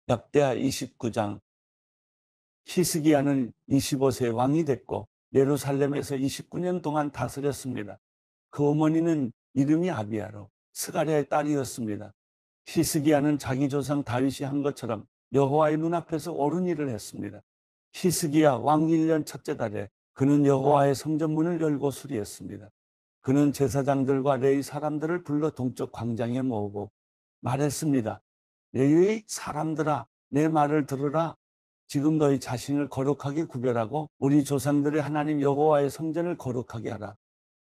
역대하 29장. 히스기야는 25세 왕이 됐고 예루살렘에서 29년 동안 다스렸습니다. 그 어머니는 이름이 아비야로 스가랴의 딸이었습니다. 히스기야는 자기 조상 다윗이 한 것처럼 여호와의 눈앞에서 옳은 일을 했습니다. 히스기야 왕 1년 첫째 달에 그는 여호와의 성전문을 열고 수리했습니다. 그는 제사장들과 레위 사람들을 불러 동쪽 광장에 모으고 말했습니다. 레위 사람들아, 내 말을 들으라. 지금 너희 자신을 거룩하게 구별하고 우리 조상들의 하나님 여호와의 성전을 거룩하게 하라.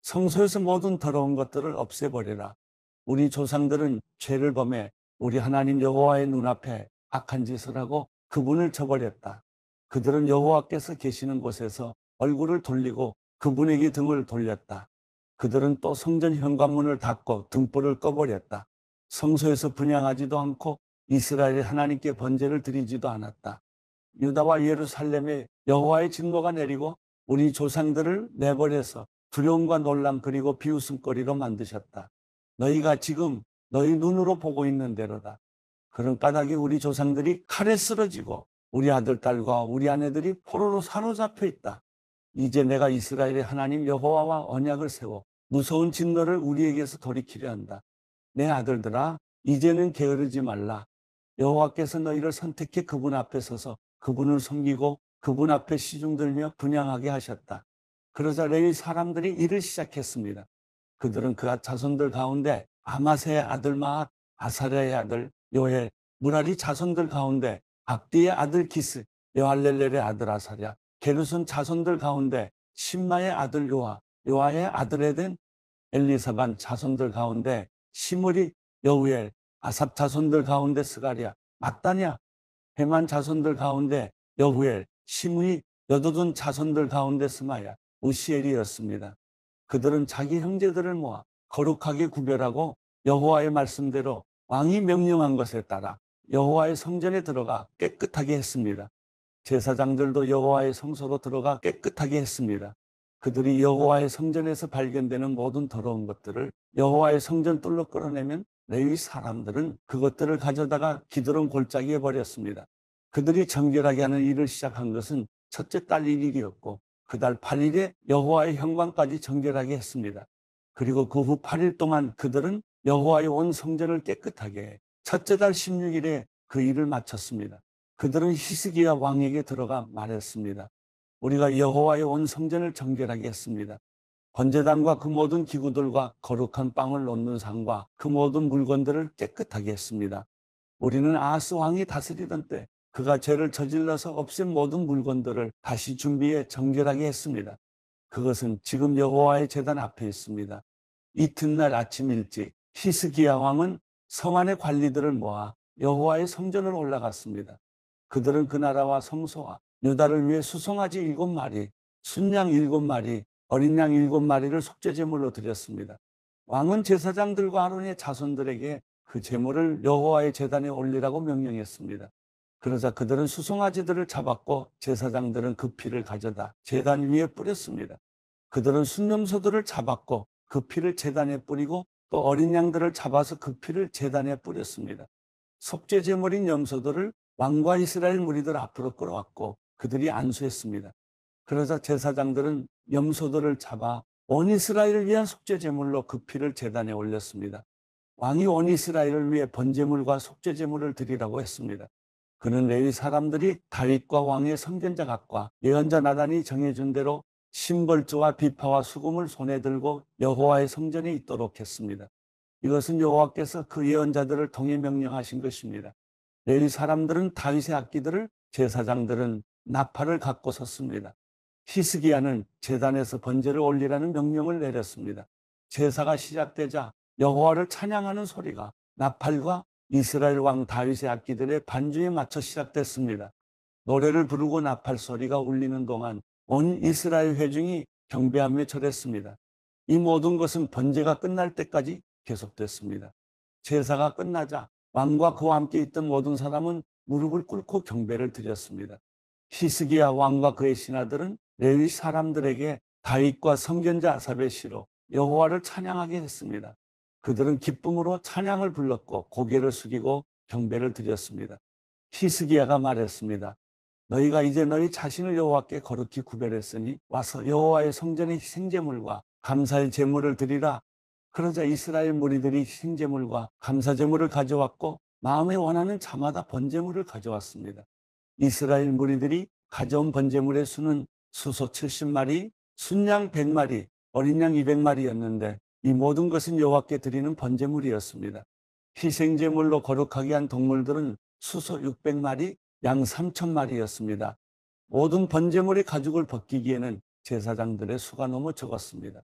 성소에서 모든 더러운 것들을 없애버리라. 우리 조상들은 죄를 범해 우리 하나님 여호와의 눈앞에 악한 짓을 하고 그분을 저버렸다. 그들은 여호와께서 계시는 곳에서 얼굴을 돌리고 그분에게 등을 돌렸다. 그들은 또 성전 현관문을 닫고 등불을 꺼버렸다. 성소에서 분향하지도 않고 이스라엘의 하나님께 번제를 드리지도 않았다. 유다와 예루살렘에 여호와의 진노가 내리고 우리 조상들을 내버려서 두려움과 놀람 그리고 비웃음거리로 만드셨다. 너희가 지금 너희 눈으로 보고 있는 대로다. 그런 까닭에 우리 조상들이 칼에 쓰러지고 우리 아들, 딸과 우리 아내들이 포로로 사로잡혀 있다. 이제 내가 이스라엘의 하나님 여호와와 언약을 세워 무서운 진노를 우리에게서 돌이키려 한다. 내 아들들아, 이제는 게으르지 말라. 여호와께서 너희를 선택해 그분 앞에 서서 그분을 섬기고 그분 앞에 시중들며 분향하게 하셨다. 그러자 레위 사람들이 일을 시작했습니다. 그들은 그 자손들 가운데 아마세의 아들 마앗, 아사랴의 아들 요엘, 무라리 자손들 가운데 압디의 아들 기스, 여할렐렐의 아들 아사랴, 게르손 자손들 가운데 심마의 아들 요아, 요아의 아들에 된 엘리사반 자손들 가운데 시므리, 여우엘, 아삽 자손들 가운데 스가랴, mat단야, 헤만 자손들 가운데 여후엘, 시므이, 여도둔 자손들 가운데 스마야, 우시엘이었습니다. 그들은 자기 형제들을 모아 거룩하게 구별하고 여호와의 말씀대로 왕이 명령한 것에 따라 여호와의 성전에 들어가 깨끗하게 했습니다. 제사장들도 여호와의 성소로 들어가 깨끗하게 했습니다. 그들이 여호와의 성전에서 발견되는 모든 더러운 것들을 여호와의 성전 뚫로 끌어내면 레위 사람들은 그것들을 가져다가 기드론 골짜기에 버렸습니다. 그들이 정결하게 하는 일을 시작한 것은 첫째 달 1일이었고 그 달 8일에 여호와의 현관까지 정결하게 했습니다. 그리고 그 후 8일 동안 그들은 여호와의 온 성전을 깨끗하게 해 첫째 달 16일에 그 일을 마쳤습니다. 그들은 히스기야 왕에게 들어가 말했습니다. 우리가 여호와의 온 성전을 정결하게 했습니다. 번제단과 그 모든 기구들과 거룩한 빵을 놓는 상과 그 모든 물건들을 깨끗하게 했습니다. 우리는 아하스 왕이 다스리던 때 그가 죄를 저질러서 없앤 모든 물건들을 다시 준비해 정결하게 했습니다. 그것은 지금 여호와의 제단 앞에 있습니다. 이튿날 아침 일찍 히스기야 왕은 성 안의 관리들을 모아 여호와의 성전을 올라갔습니다. 그들은 그 나라와 성소와 유다를 위해 수송아지 7마리, 순양 7마리, 어린 양 7마리를 속죄제물로 드렸습니다. 왕은 제사장들과 아론의 자손들에게 그 제물을 여호와의 제단에 올리라고 명령했습니다. 그러자 그들은 수송아지들을 잡았고 제사장들은 그 피를 가져다 제단 위에 뿌렸습니다. 그들은 순념소들을 잡았고 그 피를 제단에 뿌리고 또 어린 양들을 잡아서 그 피를 제단에 뿌렸습니다. 속죄 제물인 염소들을 왕과 이스라엘 무리들 앞으로 끌어왔고 그들이 안수했습니다. 그러자 제사장들은 염소들을 잡아 온 이스라엘을 위한 속죄 제물로 그 피를 제단에 올렸습니다. 왕이 온 이스라엘을 위해 번제물과 속죄 제물을 드리라고 했습니다. 그는 레위 사람들이 다윗과 왕의 선견자 각과 예언자 나단이 정해준 대로 심벌주와 비파와 수금을 손에 들고 여호와의 성전에 있도록 했습니다. 이것은 여호와께서 그 예언자들을 통해 명령하신 것입니다. 레위 사람들은 다윗의 악기들을, 제사장들은 나팔을 갖고 섰습니다. 히스기야는 제단에서 번제를 올리라는 명령을 내렸습니다. 제사가 시작되자 여호와를 찬양하는 소리가 나팔과 이스라엘 왕 다윗의 악기들의 반주에 맞춰 시작됐습니다. 노래를 부르고 나팔 소리가 울리는 동안 온 이스라엘 회중이 경배하며 절했습니다. 이 모든 것은 번제가 끝날 때까지 계속됐습니다. 제사가 끝나자 왕과 그와 함께 있던 모든 사람은 무릎을 꿇고 경배를 드렸습니다. 히스기야 왕과 그의 신하들은 레위 사람들에게 다윗과 선견자 아삽의 시로 여호와를 찬양하게 했습니다. 그들은 기쁨으로 찬양을 불렀고 고개를 숙이고 경배를 드렸습니다. 히스기야가 말했습니다. 너희가 이제 너희 자신을 여호와께 거룩히 구별했으니 와서 여호와의 성전의 희생제물과 감사의 제물을 드리라. 그러자 이스라엘 무리들이 희생제물과 감사제물을 가져왔고 마음에 원하는 자마다 번제물을 가져왔습니다. 이스라엘 무리들이 가져온 번제물의 수는 수소 70마리, 순양 100마리, 어린 양 200마리였는데 이 모든 것은 여호와께 드리는 번제물이었습니다. 희생제물로 거룩하게 한 동물들은 수소 600마리, 양 3,000마리였습니다. 모든 번제물의 가죽을 벗기기에는 제사장들의 수가 너무 적었습니다.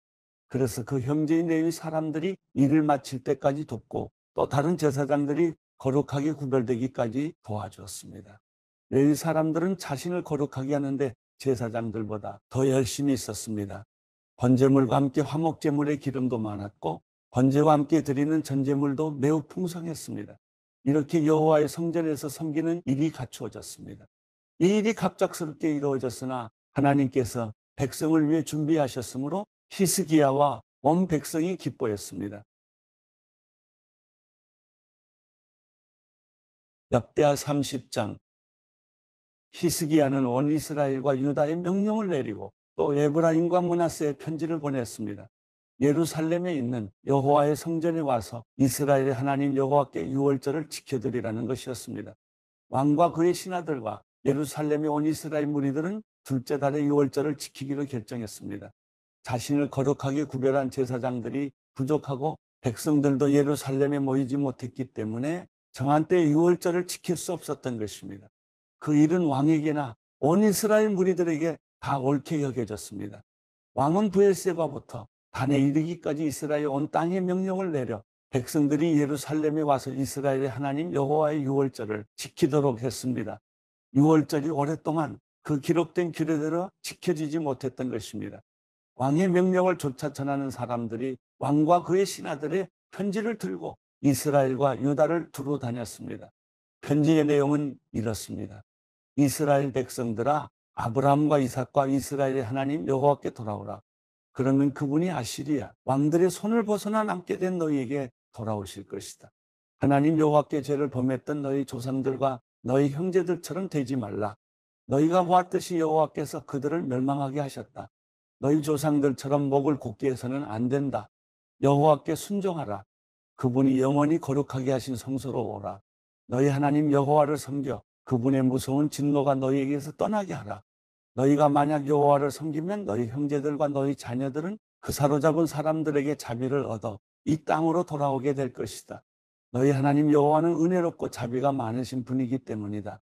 그래서 그 형제인 레위 사람들이 일을 마칠 때까지 돕고 또 다른 제사장들이 거룩하게 구별되기까지 도와주었습니다. 레위 사람들은 자신을 거룩하게 하는데 제사장들보다 더 열심히 있었습니다. 번제물과 함께 화목제물의 기름도 많았고 번제와 함께 드리는 전제물도 매우 풍성했습니다. 이렇게 여호와의 성전에서 섬기는 일이 갖추어졌습니다. 이 일이 갑작스럽게 이루어졌으나 하나님께서 백성을 위해 준비하셨으므로 히스기야와 온 백성이 기뻐했습니다. 역대하 30장. 히스기야는 온 이스라엘과 유다에 명령을 내리고 또 에브라임과 므낫세에 편지를 보냈습니다. 예루살렘에 있는 여호와의 성전에 와서 이스라엘의 하나님 여호와께 유월절을 지켜드리라는 것이었습니다. 왕과 그의 신하들과 예루살렘에 온 이스라엘 무리들은 둘째 달의 유월절을 지키기로 결정했습니다. 자신을 거룩하게 구별한 제사장들이 부족하고 백성들도 예루살렘에 모이지 못했기 때문에 정한 때의 유월절을 지킬 수 없었던 것입니다. 그 일은 왕에게나 온 이스라엘 무리들에게 다 옳게 여겨졌습니다. 왕은 브엘세바부터 단에 이르기까지 이스라엘 온 땅에 명령을 내려 백성들이 예루살렘에 와서 이스라엘의 하나님 여호와의 유월절을 지키도록 했습니다. 유월절이 오랫동안 그 기록된 규례대로 지켜지지 못했던 것입니다. 왕의 명령을 쫓아 전하는 사람들이 왕과 그의 신하들의 편지를 들고 이스라엘과 유다를 두루 다녔습니다. 편지의 내용은 이렇습니다. 이스라엘 백성들아, 아브라함과 이삭과 이스라엘의 하나님 여호와께 돌아오라. 그러면 그분이 아시리아 왕들의 손을 벗어나 남게 된 너희에게 돌아오실 것이다. 하나님 여호와께 죄를 범했던 너희 조상들과 너희 형제들처럼 되지 말라. 너희가 보았듯이 여호와께서 그들을 멸망하게 하셨다. 너희 조상들처럼 목을 곧게 해서는 안 된다. 여호와께 순종하라. 그분이 영원히 거룩하게 하신 성소로 오라. 너희 하나님 여호와를 섬겨 그분의 무서운 진노가 너희에게서 떠나게 하라. 너희가 만약 여호와를 섬기면 너희 형제들과 너희 자녀들은 그 사로잡은 사람들에게 자비를 얻어 이 땅으로 돌아오게 될 것이다. 너희 하나님 여호와는 은혜롭고 자비가 많으신 분이기 때문이다.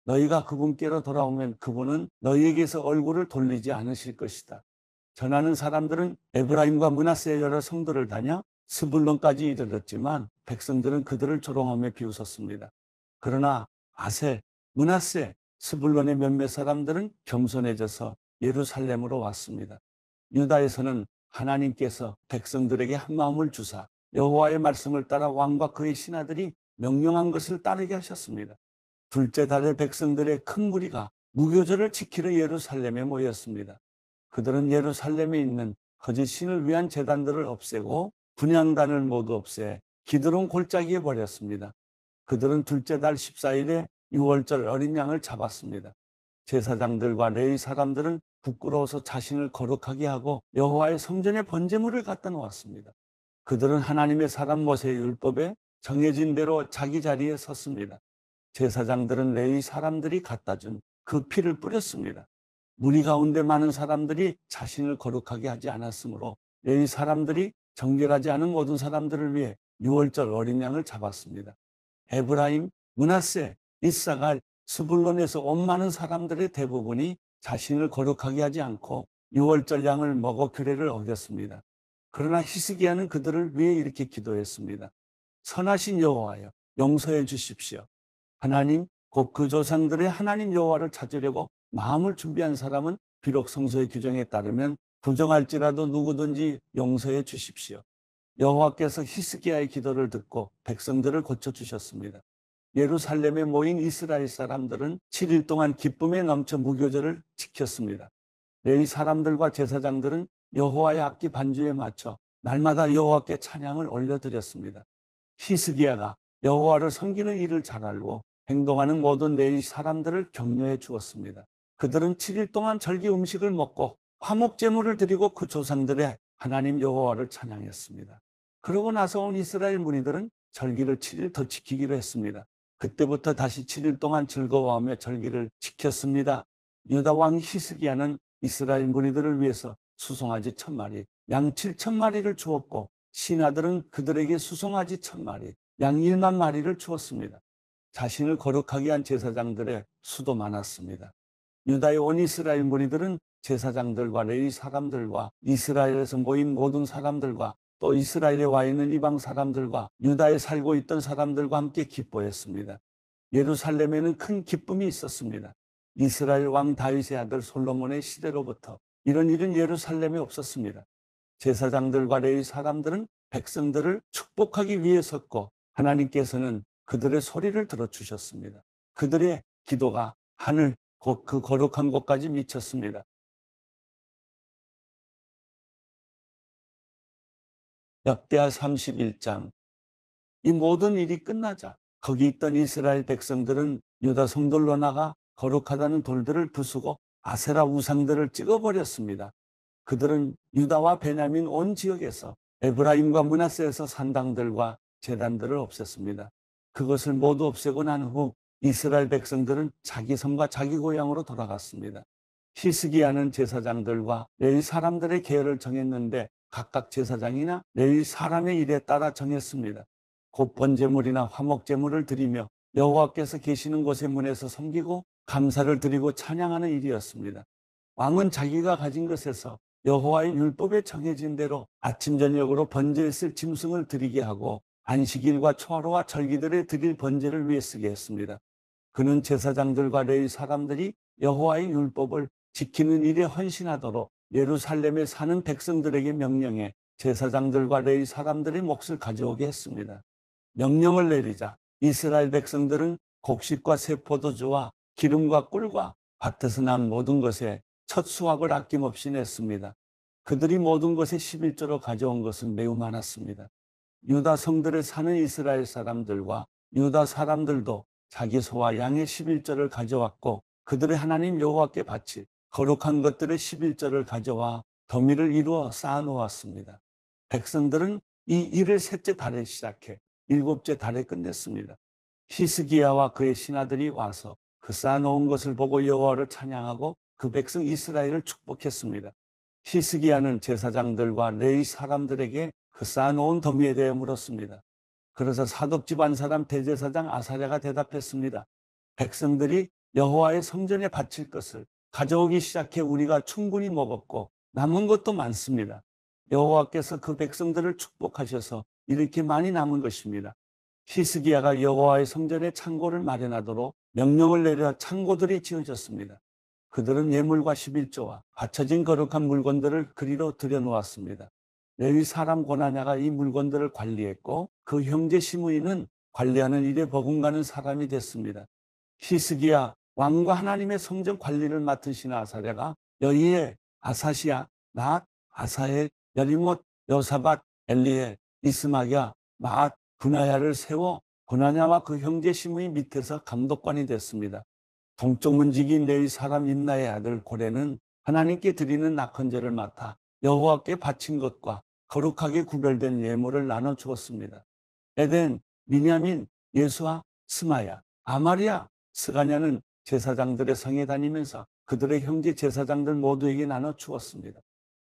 너희가 그분께로 돌아오면 그분은 너희에게서 얼굴을 돌리지 않으실 것이다. 전하는 사람들은 에브라임과 므낫세의 여러 성도를 다녀 스불론까지 이르렀지만 백성들은 그들을 조롱하며 비웃었습니다. 그러나 아셀, 므낫세, 스불론의 몇몇 사람들은 겸손해져서 예루살렘으로 왔습니다. 유다에서는 하나님께서 백성들에게 한 마음을 주사 여호와의 말씀을 따라 왕과 그의 신하들이 명령한 것을 따르게 하셨습니다. 둘째 달에 백성들의 큰 무리가 무교절을 지키러 예루살렘에 모였습니다. 그들은 예루살렘에 있는 거짓 신을 위한 제단들을 없애고 분향단을 모두 없애 기드론 골짜기에 버렸습니다. 그들은 둘째 달 14일에 유월절 어린 양을 잡았습니다. 제사장들과 레위 사람들은 부끄러워서 자신을 거룩하게 하고 여호와의 성전에 번제물을 갖다 놓았습니다. 그들은 하나님의 사람 모세의 율법에 정해진 대로 자기 자리에 섰습니다. 제사장들은 레위 사람들이 갖다 준 그 피를 뿌렸습니다. 무리 가운데 많은 사람들이 자신을 거룩하게 하지 않았으므로 레위 사람들이 정결하지 않은 모든 사람들을 위해 유월절 어린 양을 잡았습니다. 에브라임, 므낫세, 이사갈, 스불론에서 온 많은 사람들의 대부분이 자신을 거룩하게 하지 않고 유월절 양을 먹어 규례를 어겼습니다. 그러나 히스기야는 그들을 위해 이렇게 기도했습니다. 선하신 여호와여, 용서해 주십시오. 하나님, 곧 그 조상들의 하나님 여호와를 찾으려고 마음을 준비한 사람은 비록 성서의 규정에 따르면 부정할지라도 누구든지 용서해 주십시오. 여호와께서 히스기야의 기도를 듣고 백성들을 고쳐주셨습니다. 예루살렘에 모인 이스라엘 사람들은 7일 동안 기쁨에 넘쳐 무교절을 지켰습니다. 레위 사람들과 제사장들은 여호와의 악기 반주에 맞춰 날마다 여호와께 찬양을 올려드렸습니다. 히스기야가 여호와를 섬기는 일을 잘 알고 행동하는 모든 레위 사람들을 격려해 주었습니다. 그들은 7일 동안 절기 음식을 먹고 화목 제물을 드리고 그 조상들의 하나님 여호와를 찬양했습니다. 그러고 나서 온 이스라엘 무리들은 절기를 7일 더 지키기로 했습니다. 그때부터 다시 7일 동안 즐거워하며 절기를 지켰습니다. 유다 왕 히스기야는 이스라엘 무리들을 위해서 수송아지 1000마리, 양 7000마리를 주었고 신하들은 그들에게 수송아지 1000마리, 양 1만 마리를 주었습니다. 자신을 거룩하게 한 제사장들의 수도 많았습니다. 유다의 온 이스라엘 무리들은 제사장들과 레위 사람들과 이스라엘에서 모인 모든 사람들과 또 이스라엘에 와 있는 이방 사람들과 유다에 살고 있던 사람들과 함께 기뻐했습니다. 예루살렘에는 큰 기쁨이 있었습니다. 이스라엘 왕 다윗의 아들 솔로몬의 시대로부터 이런 일은 예루살렘에 없었습니다. 제사장들과 레위 사람들은 백성들을 축복하기 위해 섰고 하나님께서는 그들의 소리를 들어주셨습니다. 그들의 기도가 하늘 곧 그 거룩한 곳까지 미쳤습니다. 역대하 31장. 이 모든 일이 끝나자 거기 있던 이스라엘 백성들은 유다 성들로 나가 거룩하다는 돌들을 부수고 아세라 우상들을 찍어버렸습니다. 그들은 유다와 베냐민 온 지역에서 에브라임과 므낫세에서 산당들과 제단들을 없앴습니다. 그것을 모두 없애고 난 후 이스라엘 백성들은 자기 성과 자기 고향으로 돌아갔습니다. 히스기야는 제사장들과 레위 사람들의 계열을 정했는데 각각 제사장이나 레위 사람의 일에 따라 정했습니다. 곧 번제물이나 화목제물을 드리며 여호와께서 계시는 곳의 문에서 섬기고 감사를 드리고 찬양하는 일이었습니다. 왕은 자기가 가진 것에서 여호와의 율법에 정해진 대로 아침 저녁으로 번제했을 짐승을 드리게 하고 안식일과 초하루와 절기들에 드릴 번제를 위해 쓰게 했습니다. 그는 제사장들과 레위 사람들이 여호와의 율법을 지키는 일에 헌신하도록 예루살렘에 사는 백성들에게 명령해 제사장들과 레위 사람들의 몫을 가져오게 했습니다. 명령을 내리자 이스라엘 백성들은 곡식과 새 포도주와 기름과 꿀과 밭에서 난 모든 것에 첫 수확을 아낌없이 냈습니다. 그들이 모든 것에 11조로 가져온 것은 매우 많았습니다. 유다 성들에 사는 이스라엘 사람들과 유다 사람들도 자기 소와 양의 11조를 가져왔고 그들의 하나님 여호와께 바칠 거룩한 것들의 11조를 가져와 더미를 이루어 쌓아놓았습니다. 백성들은 이 일을 셋째 달에 시작해 일곱째 달에 끝냈습니다. 히스기야와 그의 신하들이 와서 그 쌓아놓은 것을 보고 여호와를 찬양하고 그 백성 이스라엘을 축복했습니다. 히스기야는 제사장들과 레위 사람들에게 그 쌓아놓은 더미에 대해 물었습니다. 그래서 사독 집안 사람 대제사장 아사랴가 대답했습니다. 백성들이 여호와의 성전에 바칠 것을 가져오기 시작해 우리가 충분히 먹었고 남은 것도 많습니다. 여호와께서 그 백성들을 축복하셔서 이렇게 많이 남은 것입니다. 히스기야가 여호와의 성전에 창고를 마련하도록 명령을 내려 창고들이 지어졌습니다. 그들은 예물과 11조와 받쳐진 거룩한 물건들을 그리로 들여놓았습니다. 레위 사람 고나냐가 이 물건들을 관리했고 그 형제 시므이는 관리하는 일에 버금가는 사람이 됐습니다. 히스기야 왕과 하나님의 성전 관리를 맡으신 아사랴가 여이에 아사시야, 낫, 아사엘, 여리못, 여사밧, 엘리엘, 이스마야, 마앗, 분하야를 세워 고나냐와 그 형제 시므이 밑에서 감독관이 됐습니다. 동쪽 문지기인 레위 사람 임나의 아들 고레는 하나님께 드리는 낙헌제를 맡아 여호와께 바친 것과 거룩하게 구별된 예물을 나눠 주었습니다. 에덴, 미냐민, 예수아, 스마야, 아마리아, 스가냐는 제사장들의 성에 다니면서 그들의 형제 제사장들 모두에게 나눠 주었습니다.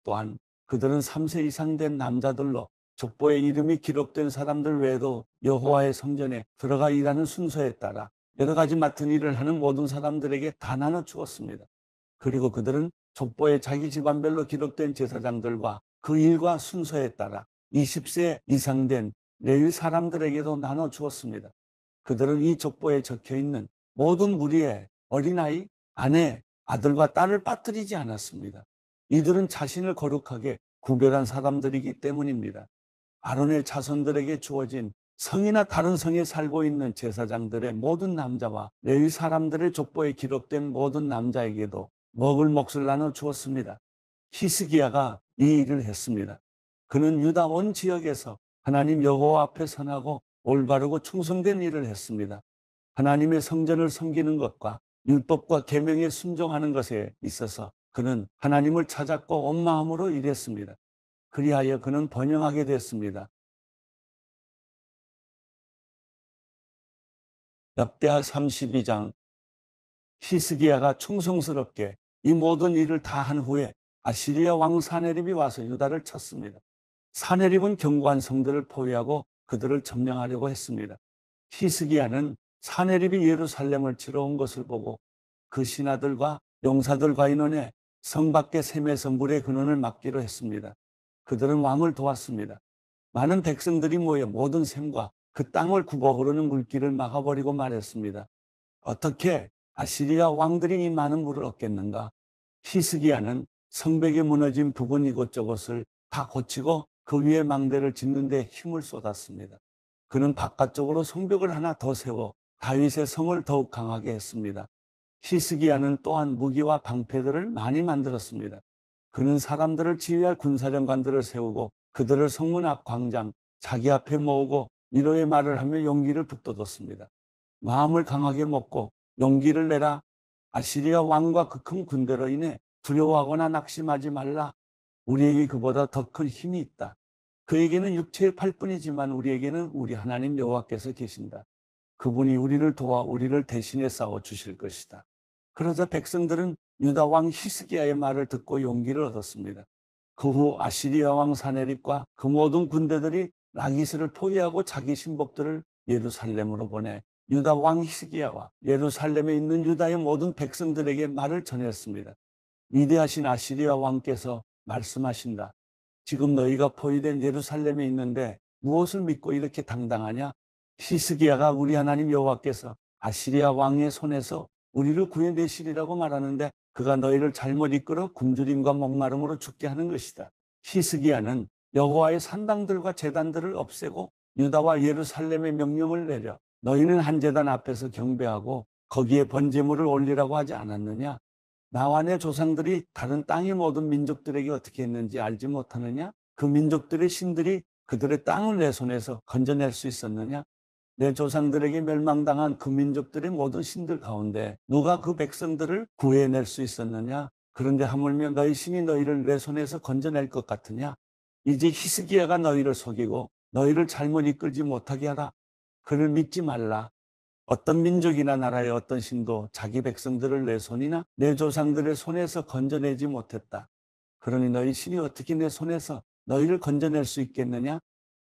또한 그들은 3세 이상 된 남자들로 족보에 이름이 기록된 사람들 외에도 여호와의 성전에 들어가 일하는 순서에 따라 여러 가지 맡은 일을 하는 모든 사람들에게 다 나눠 주었습니다. 그리고 그들은 족보에 자기 집안별로 기록된 제사장들과 그 일과 순서에 따라 20세 이상 된 레위 사람들에게도 나눠 주었습니다. 그들은 이 족보에 적혀 있는 모든 무리의 어린아이, 아내, 아들과 딸을 빠뜨리지 않았습니다. 이들은 자신을 거룩하게 구별한 사람들이기 때문입니다. 아론의 자손들에게 주어진 성이나 다른 성에 살고 있는 제사장들의 모든 남자와 레위 사람들의 족보에 기록된 모든 남자에게도 먹을 몫을 나눠 주었습니다. 히스기야가 이 일을 했습니다. 그는 유다 온 지역에서 하나님 여호와 앞에 선하고 올바르고 충성된 일을 했습니다. 하나님의 성전을 섬기는 것과 율법과 계명에 순종하는 것에 있어서 그는 하나님을 찾았고 온 마음으로 일했습니다. 그리하여 그는 번영하게 됐습니다. 역대하 32장. 히스기야가 충성스럽게 이 모든 일을 다 한 후에 아시리아 왕 사네립이 와서 유다를 쳤습니다. 사네립은 견고한 성들을 포위하고 그들을 점령하려고 했습니다. 히스기야는 사네립이 예루살렘을 치러 온 것을 보고 그 신하들과 용사들과 인원에 성 밖의 샘에서 물의 근원을 막기로 했습니다. 그들은 왕을 도왔습니다. 많은 백성들이 모여 모든 샘과 그 땅을 굽어 흐르는 물길을 막아버리고 말했습니다. 어떻게 아시리아 왕들이 이 많은 물을 얻겠는가? 히스기야는 성벽이 무너진 부근 이곳저곳을 다 고치고 그 위에 망대를 짓는 데 힘을 쏟았습니다. 그는 바깥쪽으로 성벽을 하나 더 세워 다윗의 성을 더욱 강하게 했습니다. 히스기야는 또한 무기와 방패들을 많이 만들었습니다. 그는 사람들을 지휘할 군사령관들을 세우고 그들을 성문 앞 광장 자기 앞에 모으고 위로의 말을 하며 용기를 북돋웠습니다. 마음을 강하게 먹고 용기를 내라. 아시리아 왕과 그 큰 군대로 인해 두려워하거나 낙심하지 말라. 우리에게 그보다 더 큰 힘이 있다. 그에게는 육체의 팔뿐이지만 우리에게는 우리 하나님 여호와께서 계신다. 그분이 우리를 도와 우리를 대신해 싸워 주실 것이다. 그러자 백성들은 유다 왕 히스기야의 말을 듣고 용기를 얻었습니다. 그 후 아시리아 왕 사네립과 그 모든 군대들이 라기스를 포위하고 자기 신복들을 예루살렘으로 보내 유다 왕 히스기야와 예루살렘에 있는 유다의 모든 백성들에게 말을 전했습니다. 위대하신 아시리아 왕께서 말씀하신다. 지금 너희가 포위된 예루살렘에 있는데 무엇을 믿고 이렇게 당당하냐? 히스기야가 우리 하나님 여호와께서 아시리아 왕의 손에서 우리를 구해내시리라고 말하는데 그가 너희를 잘못 이끌어 굶주림과 목마름으로 죽게 하는 것이다. 히스기야는 여호와의 산당들과 제단들을 없애고 유다와 예루살렘의 명령을 내려 너희는 한 제단 앞에서 경배하고 거기에 번제물을 올리라고 하지 않았느냐? 나와 내 조상들이 다른 땅의 모든 민족들에게 어떻게 했는지 알지 못하느냐? 그 민족들의 신들이 그들의 땅을 내 손에서 건져낼 수 있었느냐? 내 조상들에게 멸망당한 그 민족들의 모든 신들 가운데 누가 그 백성들을 구해낼 수 있었느냐? 그런데 하물며 너희 신이 너희를 내 손에서 건져낼 것 같으냐? 이제 히스기야가 너희를 속이고 너희를 잘못 이끌지 못하게 하라. 그를 믿지 말라. 어떤 민족이나 나라의 어떤 신도 자기 백성들을 내 손이나 내 조상들의 손에서 건져내지 못했다. 그러니 너희 신이 어떻게 내 손에서 너희를 건져낼 수 있겠느냐?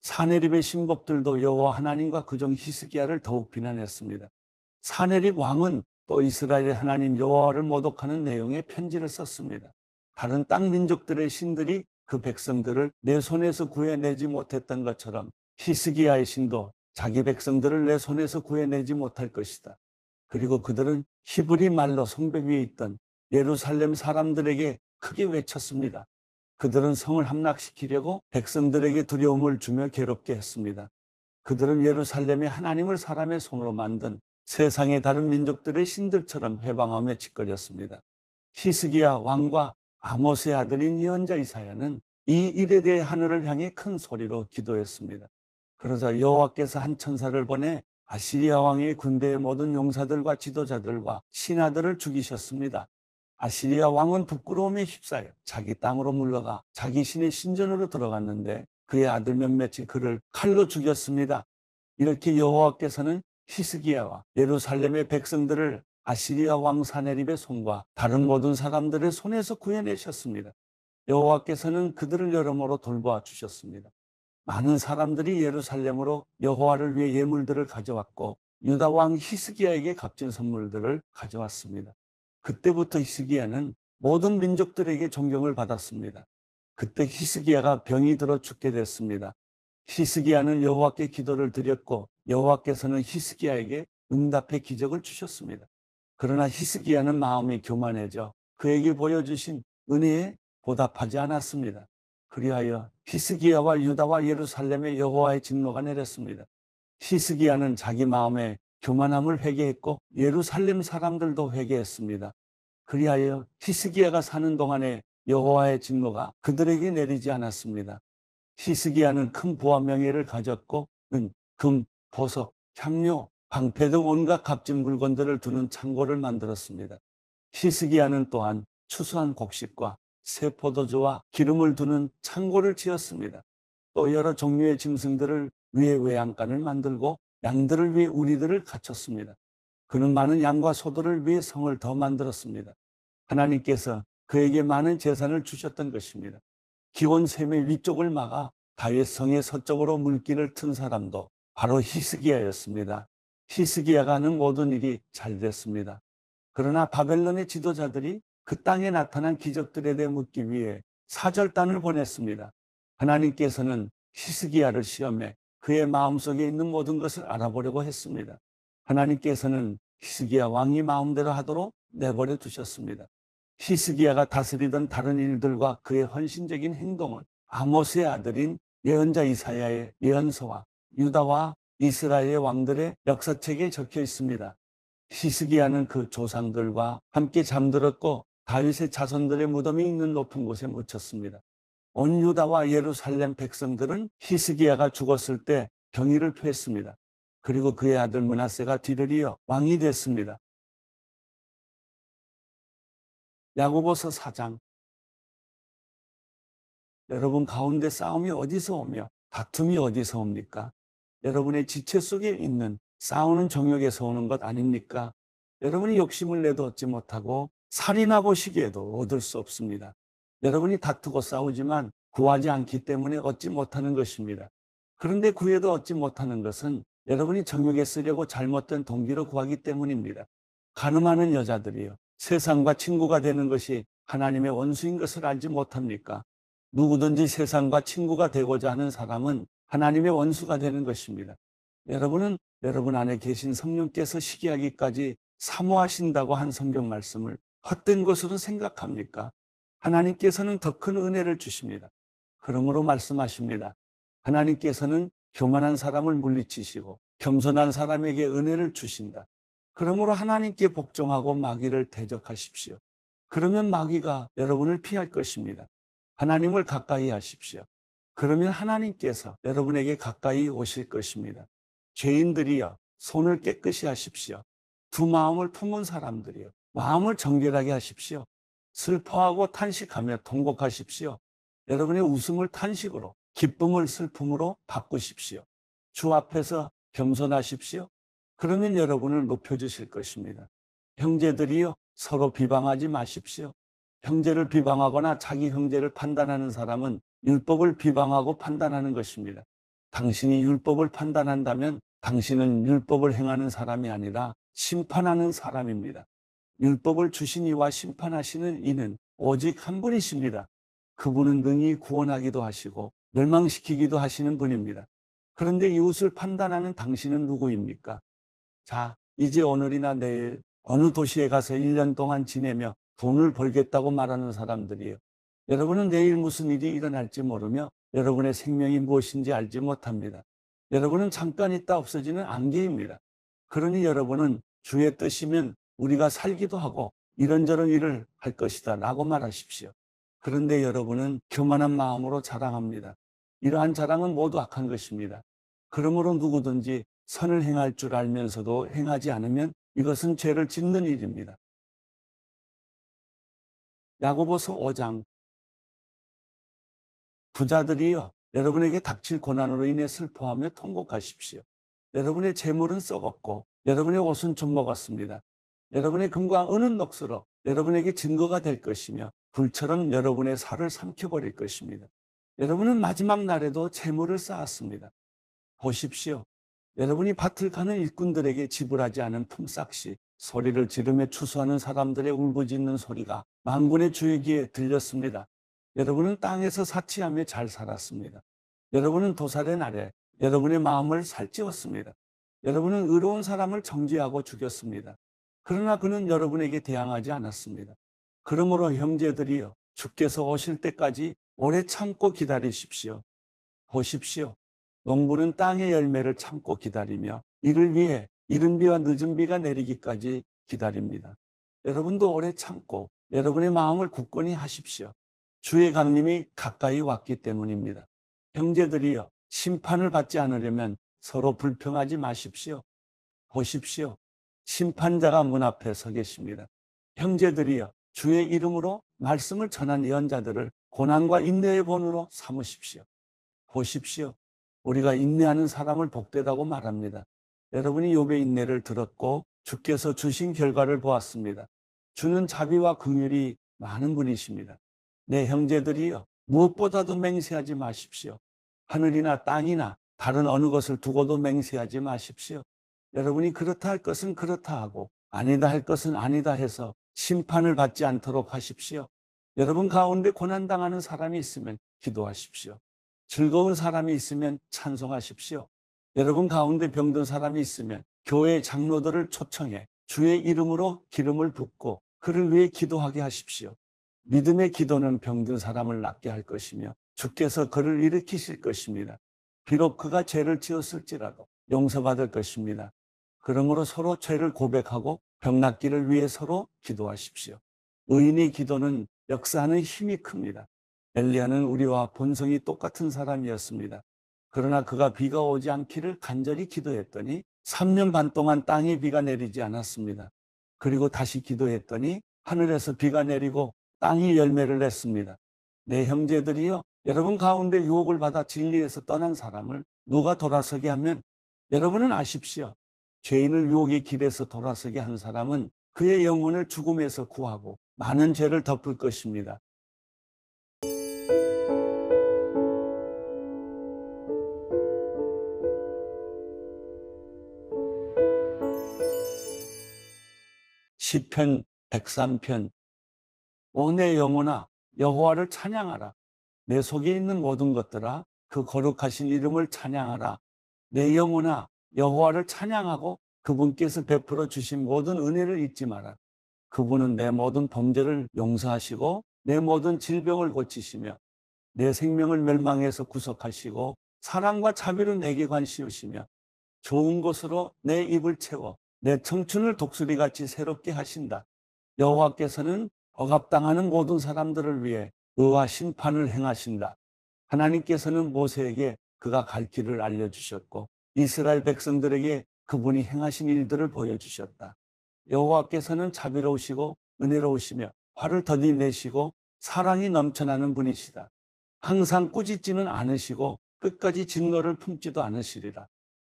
사네립의 신복들도 여호와 하나님과 그종 히스기야를 더욱 비난했습니다. 사네립 왕은 또 이스라엘의 하나님 여호와를 모독하는 내용의 편지를 썼습니다. 다른 땅 민족들의 신들이 그 백성들을 내 손에서 구해내지 못했던 것처럼 히스기야의 신도 자기 백성들을 내 손에서 구해내지 못할 것이다. 그리고 그들은 히브리 말로 성벽 위에 있던 예루살렘 사람들에게 크게 외쳤습니다. 그들은 성을 함락시키려고 백성들에게 두려움을 주며 괴롭게 했습니다. 그들은 예루살렘에 하나님을 사람의 손으로 만든 세상의 다른 민족들의 신들처럼 회방하며 짓거렸습니다. 히스기야 왕과 아모스의 아들인 예언자 이사야는 이 일에 대해 하늘을 향해 큰 소리로 기도했습니다. 그러자 여호와께서 한 천사를 보내 아시리아 왕의 군대의 모든 용사들과 지도자들과 신하들을 죽이셨습니다. 아시리아 왕은 부끄러움에 휩싸여 자기 땅으로 물러가 자기 신의 신전으로 들어갔는데 그의 아들 몇몇이 그를 칼로 죽였습니다. 이렇게 여호와께서는 히스기야와 예루살렘의 백성들을 아시리아 왕 사네립의 손과 다른 모든 사람들의 손에서 구해내셨습니다. 여호와께서는 그들을 여러모로 돌보아 주셨습니다. 많은 사람들이 예루살렘으로 여호와를 위해 예물들을 가져왔고 유다 왕 히스기야에게 값진 선물들을 가져왔습니다. 그때부터 히스기야는 모든 민족들에게 존경을 받았습니다. 그때 히스기야가 병이 들어 죽게 됐습니다. 히스기야는 여호와께 기도를 드렸고 여호와께서는 히스기야에게 응답의 기적을 주셨습니다. 그러나 히스기야는 마음이 교만해져 그에게 보여주신 은혜에 보답하지 않았습니다. 그리하여 히스기야와 유다와 예루살렘에 여호와의 진노가 내렸습니다. 히스기야는 자기 마음의 교만함을 회개했고 예루살렘 사람들도 회개했습니다. 그리하여 히스기야가 사는 동안에 여호와의 진노가 그들에게 내리지 않았습니다. 히스기야는 큰 부와 명예를 가졌고 은, 금, 보석, 향료, 방패 등 온갖 값진 물건들을 두는 창고를 만들었습니다. 히스기야는 또한 추수한 곡식과 새 포도주와 기름을 두는 창고를 지었습니다. 또 여러 종류의 짐승들을 위해 외양간을 만들고 양들을 위해 우리들을 갖췄습니다. 그는 많은 양과 소들을 위해 성을 더 만들었습니다. 하나님께서 그에게 많은 재산을 주셨던 것입니다. 기온 샘의 위쪽을 막아 다윗 성의 서쪽으로 물길을 튼 사람도 바로 히스기야였습니다. 히스기야가 하는 모든 일이 잘 됐습니다. 그러나 바벨론의 지도자들이 그 땅에 나타난 기적들에 대해 묻기 위해 사절단을 보냈습니다. 하나님께서는 히스기야를 시험해 그의 마음속에 있는 모든 것을 알아보려고 했습니다. 하나님께서는 히스기야 왕이 마음대로 하도록 내버려 두셨습니다. 히스기야가 다스리던 다른 일들과 그의 헌신적인 행동은 아모스의 아들인 예언자 이사야의 예언서와 유다와 이스라엘의 왕들의 역사책에 적혀 있습니다. 히스기야는 그 조상들과 함께 잠들었고 다윗의 자손들의 무덤이 있는 높은 곳에 묻혔습니다. 온 유다와 예루살렘 백성들은 히스기야가 죽었을 때 경의를 표했습니다. 그리고 그의 아들 므낫세가 뒤를 이어 왕이 됐습니다. 야고보서 4장. 여러분 가운데 싸움이 어디서 오며 다툼이 어디서 옵니까? 여러분의 지체 속에 있는 싸우는 정욕에서 오는 것 아닙니까? 여러분이 욕심을 내도 얻지 못하고 살인하 보시기에도 얻을 수 없습니다. 여러분이 다투고 싸우지만 구하지 않기 때문에 얻지 못하는 것입니다. 그런데 구해도 얻지 못하는 것은 여러분이 정욕에 쓰려고 잘못된 동기로 구하기 때문입니다. 가늠하는 여자들이요, 세상과 친구가 되는 것이 하나님의 원수인 것을 알지 못합니까? 누구든지 세상과 친구가 되고자 하는 사람은 하나님의 원수가 되는 것입니다. 여러분은 여러분 안에 계신 성령께서 시기하기까지 사모하신다고 한 성경 말씀을 헛된 것으로 생각합니까? 하나님께서는 더 큰 은혜를 주십니다. 그러므로 말씀하십니다. 하나님께서는 교만한 사람을 물리치시고 겸손한 사람에게 은혜를 주신다. 그러므로 하나님께 복종하고 마귀를 대적하십시오. 그러면 마귀가 여러분을 피할 것입니다. 하나님을 가까이 하십시오. 그러면 하나님께서 여러분에게 가까이 오실 것입니다. 죄인들이여 손을 깨끗이 하십시오. 두 마음을 품은 사람들이여 마음을 정결하게 하십시오. 슬퍼하고 탄식하며 통곡하십시오. 여러분의 웃음을 탄식으로, 기쁨을 슬픔으로 바꾸십시오. 주 앞에서 겸손하십시오. 그러면 여러분을 높여주실 것입니다. 형제들이여 서로 비방하지 마십시오. 형제를 비방하거나 자기 형제를 판단하는 사람은 율법을 비방하고 판단하는 것입니다. 당신이 율법을 판단한다면 당신은 율법을 행하는 사람이 아니라 심판하는 사람입니다. 율법을 주신 이와 심판하시는 이는 오직 한 분이십니다. 그분은 능히 구원하기도 하시고 멸망시키기도 하시는 분입니다. 그런데 이웃을 판단하는 당신은 누구입니까? 자, 이제 오늘이나 내일 어느 도시에 가서 1년 동안 지내며 돈을 벌겠다고 말하는 사람들이에요. 여러분은 내일 무슨 일이 일어날지 모르며 여러분의 생명이 무엇인지 알지 못합니다. 여러분은 잠깐 있다 없어지는 안개입니다. 그러니 여러분은 주의 뜻이면 우리가 살기도 하고 이런저런 일을 할 것이다 라고 말하십시오. 그런데 여러분은 교만한 마음으로 자랑합니다. 이러한 자랑은 모두 악한 것입니다. 그러므로 누구든지 선을 행할 줄 알면서도 행하지 않으면 이것은 죄를 짓는 일입니다. 야고보서 5장. 부자들이여 여러분에게 닥칠 고난으로 인해 슬퍼하며 통곡하십시오. 여러분의 재물은 썩었고 여러분의 옷은 좀 먹었습니다. 여러분의 금과 은은 녹슬어 여러분에게 증거가 될 것이며 불처럼 여러분의 살을 삼켜버릴 것입니다. 여러분은 마지막 날에도 재물을 쌓았습니다. 보십시오. 여러분이 밭을 가는 일꾼들에게 지불하지 않은 품삯이 소리를 지르며 추수하는 사람들의 울부짖는 소리가 만군의 주의 귀에 들렸습니다. 여러분은 땅에서 사치하며 잘 살았습니다. 여러분은 도살의 날에 여러분의 마음을 살찌웠습니다. 여러분은 의로운 사람을 정죄하고 죽였습니다. 그러나 그는 여러분에게 대항하지 않았습니다. 그러므로 형제들이여 주께서 오실 때까지 오래 참고 기다리십시오. 보십시오. 농부는 땅의 열매를 참고 기다리며 이를 위해 이른 비와 늦은 비가 내리기까지 기다립니다. 여러분도 오래 참고 여러분의 마음을 굳건히 하십시오. 주의 강림이 가까이 왔기 때문입니다. 형제들이여 심판을 받지 않으려면 서로 불평하지 마십시오. 보십시오. 심판자가 문 앞에 서 계십니다. 형제들이여, 주의 이름으로 말씀을 전한 예언자들을 고난과 인내의 본으로 삼으십시오. 보십시오. 우리가 인내하는 사람을 복되다고 말합니다. 여러분이 욥의 인내를 들었고 주께서 주신 결과를 보았습니다. 주는 자비와 긍휼이 많은 분이십니다. 내 형제들이여, 무엇보다도 맹세하지 마십시오. 하늘이나 땅이나 다른 어느 것을 두고도 맹세하지 마십시오. 여러분이 그렇다 할 것은 그렇다 하고 아니다 할 것은 아니다 해서 심판을 받지 않도록 하십시오. 여러분 가운데 고난당하는 사람이 있으면 기도하십시오. 즐거운 사람이 있으면 찬송하십시오. 여러분 가운데 병든 사람이 있으면 교회 장로들을 초청해 주의 이름으로 기름을 붓고 그를 위해 기도하게 하십시오. 믿음의 기도는 병든 사람을 낫게 할 것이며 주께서 그를 일으키실 것입니다. 비록 그가 죄를 지었을지라도 용서받을 것입니다. 그러므로 서로 죄를 고백하고 병 낫기를 위해 서로 기도하십시오. 의인의 기도는 역사하는 힘이 큽니다. 엘리야는 우리와 본성이 똑같은 사람이었습니다. 그러나 그가 비가 오지 않기를 간절히 기도했더니 3년 반 동안 땅에 비가 내리지 않았습니다. 그리고 다시 기도했더니 하늘에서 비가 내리고 땅이 열매를 냈습니다. 내 형제들이여, 여러분 가운데 유혹을 받아 진리에서 떠난 사람을 누가 돌아서게 하면 여러분은 아십시오. 죄인을 유혹의 길에서 돌아서게 한 사람은 그의 영혼을 죽음에서 구하고 많은 죄를 덮을 것입니다. 시편 103편. 오 내 영혼아, 여호와를 찬양하라. 내 속에 있는 모든 것들아, 그 거룩하신 이름을 찬양하라. 내 영혼아, 여호와를 찬양하고 그분께서 베풀어 주신 모든 은혜를 잊지 마라. 그분은 내 모든 범죄를 용서하시고 내 모든 질병을 고치시며 내 생명을 멸망에서 구속하시고 사랑과 자비로 내게 관시우시며 좋은 것으로 내 입을 채워 내 청춘을 독수리같이 새롭게 하신다. 여호와께서는 억압당하는 모든 사람들을 위해 의와 심판을 행하신다. 하나님께서는 모세에게 그가 갈 길을 알려주셨고 이스라엘 백성들에게 그분이 행하신 일들을 보여주셨다. 여호와께서는 자비로우시고 은혜로우시며 화를 더디 내시고 사랑이 넘쳐나는 분이시다. 항상 꾸짖지는 않으시고 끝까지 진노를 품지도 않으시리라.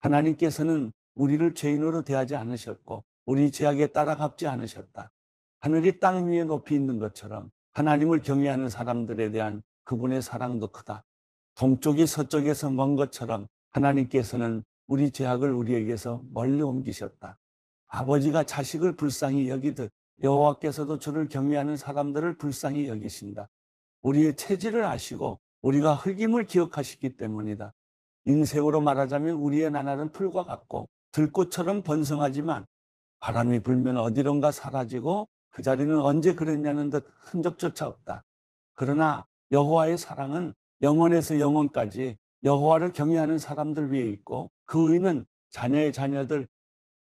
하나님께서는 우리를 죄인으로 대하지 않으셨고 우리 죄악에 따라 갚지 않으셨다. 하늘이 땅 위에 높이 있는 것처럼 하나님을 경외하는 사람들에 대한 그분의 사랑도 크다. 동쪽이 서쪽에서 먼 것처럼 하나님께서는 우리 죄악을 우리에게서 멀리 옮기셨다. 아버지가 자식을 불쌍히 여기듯 여호와께서도 주를 경외하는 사람들을 불쌍히 여기신다. 우리의 체질을 아시고 우리가 흙임을 기억하시기 때문이다. 인생으로 말하자면 우리의 나날은 풀과 같고 들꽃처럼 번성하지만 바람이 불면 어디론가 사라지고 그 자리는 언제 그랬냐는 듯 흔적조차 없다. 그러나 여호와의 사랑은 영원에서 영원까지 여호와를 경외하는 사람들 위에 있고 그 의는 자녀의 자녀들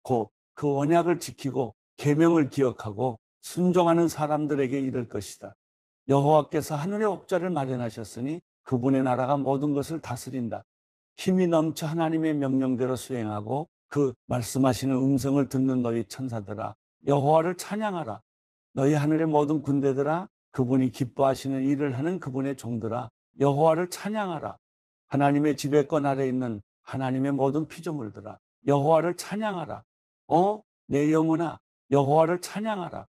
곧 그 언약을 지키고 계명을 기억하고 순종하는 사람들에게 이를 것이다. 여호와께서 하늘의 옥좌를 마련하셨으니 그분의 나라가 모든 것을 다스린다. 힘이 넘쳐 하나님의 명령대로 수행하고 그 말씀하시는 음성을 듣는 너희 천사들아, 여호와를 찬양하라. 너희 하늘의 모든 군대들아, 그분이 기뻐하시는 일을 하는 그분의 종들아, 여호와를 찬양하라. 하나님의 지배권 아래 있는 하나님의 모든 피조물들아, 여호와를 찬양하라. 내 영혼아, 여호와를 찬양하라.